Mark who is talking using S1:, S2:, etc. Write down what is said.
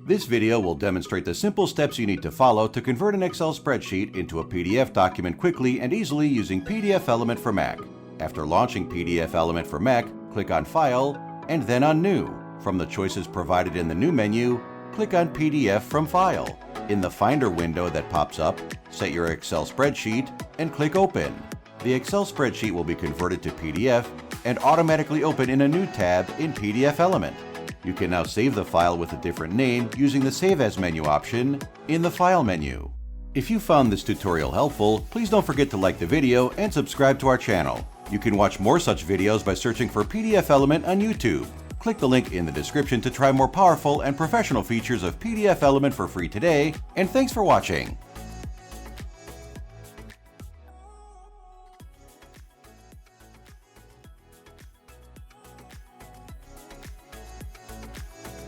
S1: This video will demonstrate the simple steps you need to follow to convert an Excel spreadsheet into a PDF document quickly and easily using PDFelement for Mac. After launching PDFelement for Mac, click on File and then on New. From the choices provided in the New menu, click on PDF from File. In the Finder window that pops up, set your Excel spreadsheet and click Open. The Excel spreadsheet will be converted to PDF and automatically open in a new tab in PDFelement. You can now save the file with a different name using the Save As menu option in the File menu. If you found this tutorial helpful, please don't forget to like the video and subscribe to our channel. You can watch more such videos by searching for PDFelement on YouTube. Click the link in the description to try more powerful and professional features of PDFelement for free today, and thanks for watching.